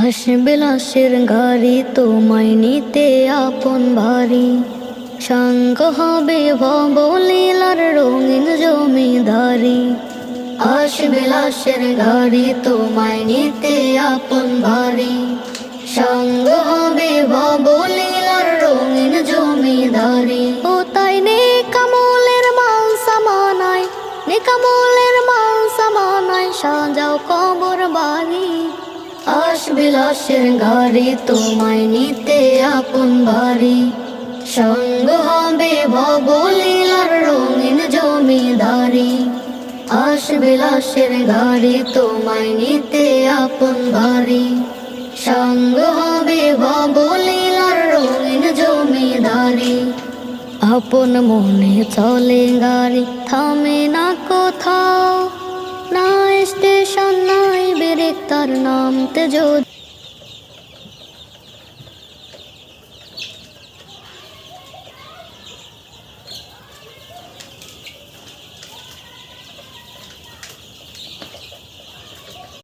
আসবে লাশের গাড়ি তোমায় নিতে আপন বাড়ি, সাঙ্গ হবে ভবলীলার রঙিন জমিদারি। আসবে লাশের গাড়ি তোমায় নিতে আপন বাড়ি, সাঙ্গ হবে ভবলীলার রঙিন জমিদারি। ও তাই নেকামলের মাল সামানায়, নেকামলের মাল সামানায় সাজাও কবর বাড়ি। আসবে লাশের গাড়ি তোমায় নিতে আপন বাড়ি, সঙ্গ হবে ভবলীলার রঙিন জমিদারি। আসবে লাশের গাড়ি তোমায় নিতে আপন বাড়ি, সঙ্গ হবে ভবলীলার রঙিন জমিদারি। আপন মনে চলে গাড়ি, থামে না কোথাও, না স্টেশন নাই ব্রেক, তার নামতে যদি